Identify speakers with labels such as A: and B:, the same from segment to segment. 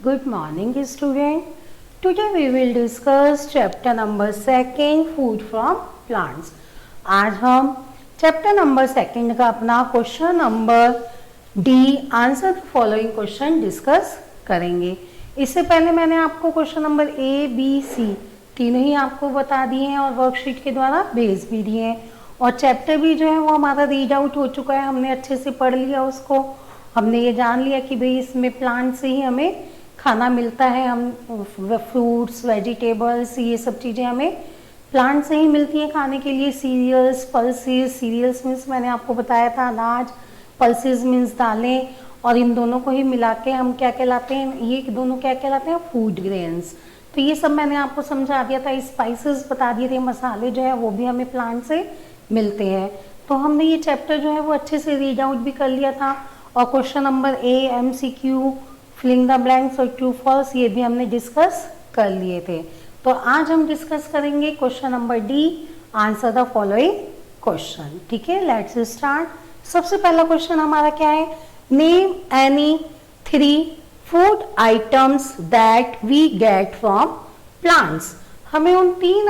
A: Good morning, student. Today we will discuss chapter number 2 food from plants. आज हम chapter number 2 का अपना question number D answer the following question discuss करेंगे। इससे पहले मैंने आपको question number A B C तीनों ही आपको बता दिए हैं और वर्कशीट के द्वारा भेज भी दिए हैं और चैप्टर भी जो है वो हमारा रीड आउट हो चुका है, हमने अच्छे से पढ़ लिया उसको। हमने ये जान लिया कि भाई इसमें प्लांट से ही हमें खाना मिलता है, हम फ्रूट्स वेजिटेबल्स ये सब चीज़ें हमें प्लांट से ही मिलती हैं खाने के लिए। सीरियल्स पल्सेस, सीरियल्स मीन्स मैंने आपको बताया था अनाज, पल्सेस मीन्स दालें, और इन दोनों को ही मिला के हम क्या कहलाते हैं, ये दोनों क्या कहलाते हैं, फूड ग्रेन्स। तो ये सब मैंने आपको समझा दिया था। स्पाइसेस बता दिए थे, मसाले जो है वो भी हमें प्लांट से मिलते हैं। तो हमने ये चैप्टर जो है वो अच्छे से रीड आउट भी कर लिया था और question number A MCQ filling the blanks और ट्रू फॉल्स ये भी हमने डिस्कस कर लिए थे। तो आज हम डिस्कस करेंगे question number D answer the following question. ठीक है, लेट्स स्टार्ट। सबसे पहला क्वेश्चन हमारा क्या है, name any 3 food items that we get from plants. हमें उन 3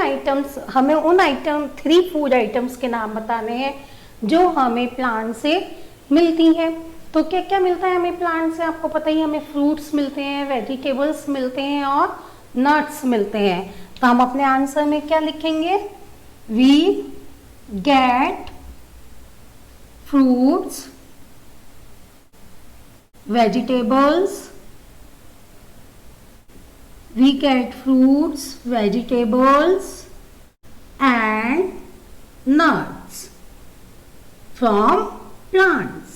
A: फूड आइटम्स के नाम बताने हैं जो हमें प्लांट से मिलती हैं। तो क्या क्या मिलता है हमें प्लांट से, आपको पता ही, हमें फ्रूट्स मिलते हैं, वेजिटेबल्स मिलते हैं और नट्स मिलते हैं। तो हम अपने आंसर में क्या लिखेंगे, we get fruits vegetables, we get fruits, vegetables and nuts from plants।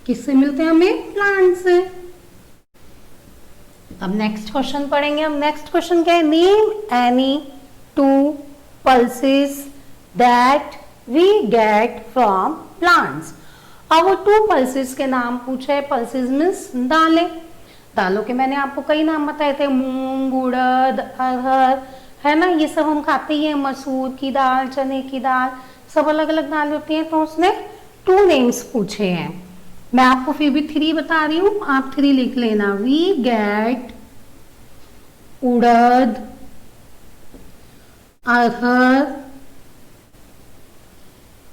A: किससे मिलते हैं हमें, प्लांट से। अब नेक्स्ट क्वेश्चन पढ़ेंगे हम। नेक्स्ट क्वेश्चन क्या है, name any 2 pulses that we get from plants. अब वो 2 पल्सेस के नाम पूछे है। पल्सेस मीन्स दालें। दालों के मैंने आपको कई नाम बताए थे, मूंग, उड़द, अरहर, है ना, ये सब हम खाते ही हैं। मसूर की दाल, चने की दाल, सब अलग अलग दाल होती हैं। तो उसने 2 नेम्स पूछे हैं। मैं आपको फिर भी 3 बता रही हूँ, आप 3 लिख लेना। We get urad, arhar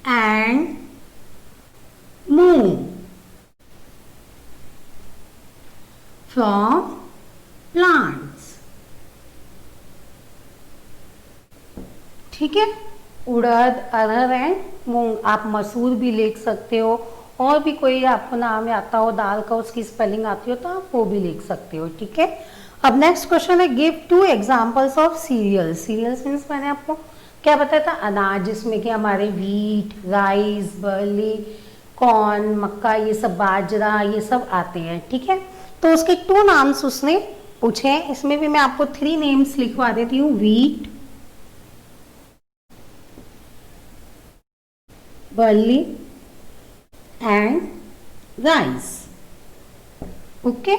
A: and moong from plants. ठीक है, उड़द, अरहर एंड मूंग। आप मसूर भी लिख सकते हो और भी कोई आपको नाम आता हो दाल का, उसकी स्पेलिंग आती हो तो आप वो भी लिख सकते हो। ठीक है, अब नेक्स्ट क्वेश्चन है, give 2 examples of cereals. Cereals means मैंने आपको क्या बताया था, अनाज, जिसमें कि हमारे व्हीट, राइस, बर्ली, कॉर्न, मक्का, ये सब, बाजरा, ये सब आते हैं। ठीक है, तो उसके 2 नाम्स उसने पूछे हैं। इसमें भी मैं आपको 3 नेम्स लिखवा देती हूँ, wheat, barley and rice. Okay,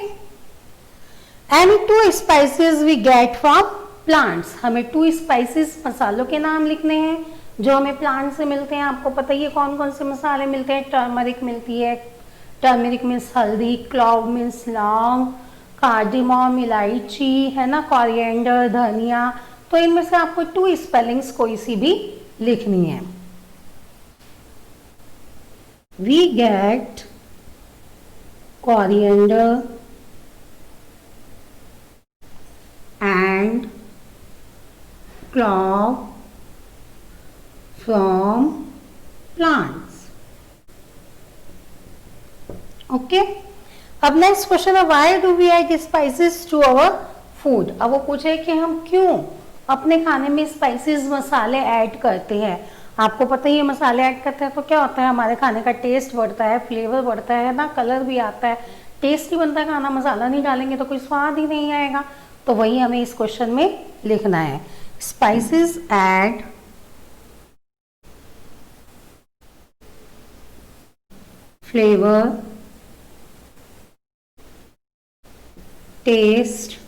A: any 2 spices we get from plants. हमें 2 स्पाइसेस मसालों के नाम लिखने हैं जो हमें प्लांट से मिलते हैं। आपको पता ही है कौन कौन से मसाले मिलते हैं। टर्मरिक मिलती है, टर्मरिक मीन्स हल्दी, क्लॉव मीन्स लौंग, कार्डिमम इलायची, है ना, कोरिएंडर धनिया। तो इनमें से आपको 2 स्पेलिंग्स कोई सी भी लिखनी है। We get coriander and clove from plants. Okay, अब नेक्स्ट क्वेश्चन है, why do we add spices to our food. अब वो पूछे कि हम क्यों अपने खाने में स्पाइसेस मसाले ऐड करते हैं। आपको पता ही है मसाले ऐड करते हैं तो क्या होता है, हमारे खाने का टेस्ट बढ़ता है, फ्लेवर बढ़ता है ना, कलर भी आता है, टेस्ट ही बनता है खाना। मसाला नहीं डालेंगे तो कोई स्वाद ही नहीं आएगा। तो वही हमें इस क्वेश्चन में लिखना है, spices add flavour, taste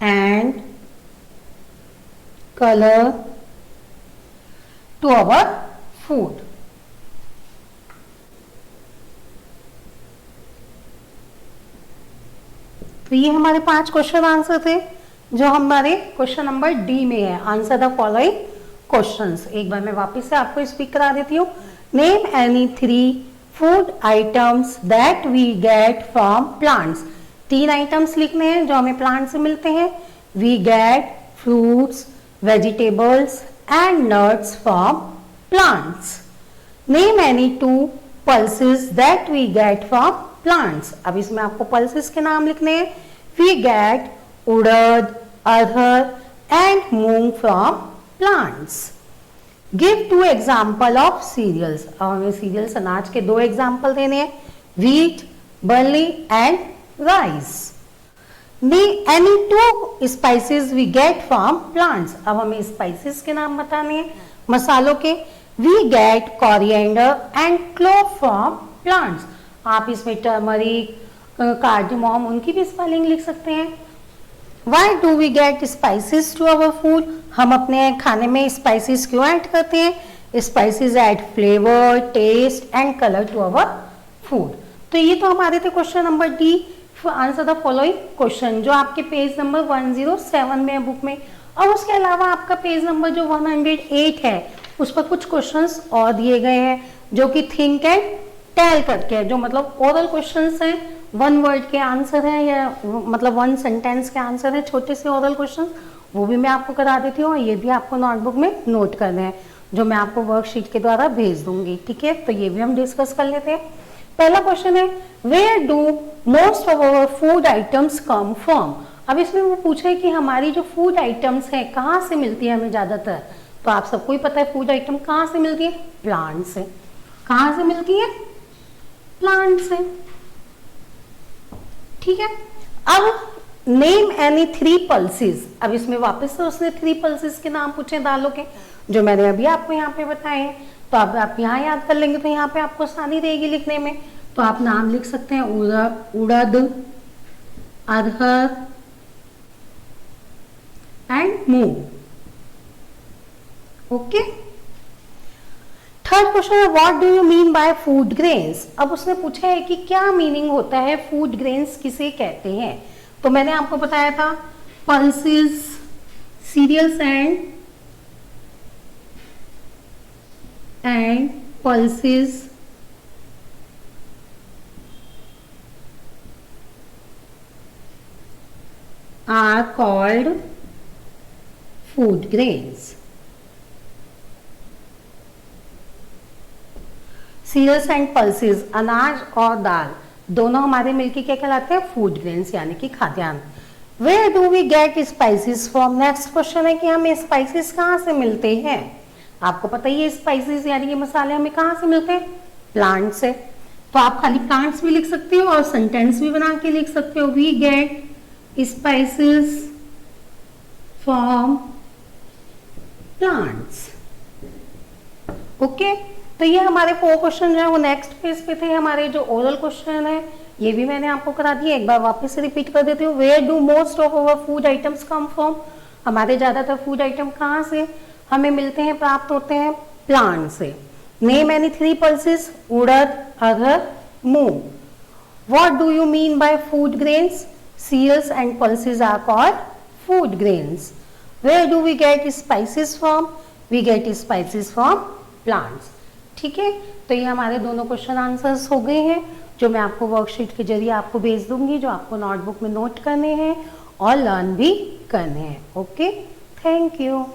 A: and color to our food. तो ये हमारे 5 क्वेश्चन आंसर थे जो हमारे क्वेश्चन नंबर डी में है। Answer the following questions. एक बार मैं वापस से आपको स्पीक करा देती हूँ। Name any 3 food items that we get from plants. 3 items लिखने हैं जो हमें प्लांट से मिलते हैं। We get fruits, vegetables and nuts from plants. Name any 2 pulses that we get from plants। अब इसमें आपको pulses के नाम लिखने हैं। We get urad, arhar and moong from plants। Give 2 example of cereals। अब हमें cereals अनाज के 2 एग्जाम्पल देने हैं। Wheat, barley and rice। Name any 2 spices we get from plants। अब हमें spices के नाम बताने हैं मसालों के। We get coriander and clove from plants। आप इसमें टर्मरिक, कार्डमम उनकी भी स्पेलिंग लिख सकते हैं। Why do we get spices to our food? हम अपने खाने में स्पाइसेस क्यों ऐड करते हैं? Spices add flavor, taste and color to our food। तो ये तो हमारे थे question number D. Answer the following question जो आपके पेज नंबर 107 में है बुक में। और उसके अलावा आपका पेज नंबर जो 108 है उस पर कुछ क्वेश्चंस और दिए गए हैं जो कि थिंक एंड टेल करके है, जो मतलब ओरल क्वेश्चंस हैं, 1 वर्ड के आंसर हैं या मतलब 1 सेंटेंस के आंसर हैं, छोटे से ओरल क्वेश्चन। वो भी मैं आपको करा देती हूँ और ये भी आपको नोटबुक में नोट करने हैं जो मैं आपको वर्कशीट के द्वारा भेज दूंगी। ठीक है, तो ये भी हम डिस्कस कर लेते हैं। पहला क्वेश्चन है where do most of our food items come from. अब इसमें वो पूछे कि हमारी जो फूड आइटम्स है कहाँ से मिलती है हमें ज्यादातर। तो आप सबको ही पता है फूड आइटम कहाँ से मिलती है? प्लांट से। कहाँ से मिलती है? प्लांट से। ठीक है, अब नेम एनी 3 पल्सेस। अब इसमें वापस से उसने 3 पल्सेस के नाम पूछे दालों के जो मैंने अभी आपको यहाँ पे बताए हैं। तो अब आप यहाँ याद कर लेंगे तो यहाँ पे आपको आसानी रहेगी लिखने में। तो आप नाम लिख सकते हैं urad, arhar and moong. Okay. Third question है what do you mean by food grains. अब उसने पूछा है कि क्या मीनिंग होता है, फूड ग्रेन्स किसे कहते हैं। तो मैंने आपको बताया था pulses, cereals and pulses are called food grains. Cereals and pulses, अनाज और दाल दोनों हमारे मिलके क्या कहलाते हैं? फूड ग्रेन्स यानी कि खाद्यान्न। Where do we get spices from. Next question है कि हमें स्पाइसेस कहाँ से मिलते हैं। आपको पता ही है स्पाइसेस यानी कि मसाले हमें कहाँ से मिलते हैं? प्लांट से। तो आप खाली प्लांट्स भी लिख सकते हो और सेंटेंस भी बना के लिख सकते हो। We get spices from plants. Okay, तो ये हमारे 4 क्वेश्चन जो है वो नेक्स्ट पेज पे थे। हमारे जो ओरल क्वेश्चन है ये भी मैंने आपको करा दिया। एक बार वापस से रिपीट कर देती हूँ। Where do most of our food items come from. हमारे ज्यादातर फूड आइटम कहाँ से हमें मिलते हैं, प्राप्त होते हैं? प्लांट से। Name any 3 pulses, urad, arhar, moong. What do you mean by food grains. Cereals and pulses are called food grains. Where do we get spices from. We get spices from plants. ठीक है, तो ये हमारे दोनों क्वेश्चन आंसर्स हो गए हैं जो मैं आपको वर्कशीट के जरिए आपको भेज दूंगी, जो आपको नोटबुक में नोट करने हैं और लर्न भी करने हैं। Okay, thank you.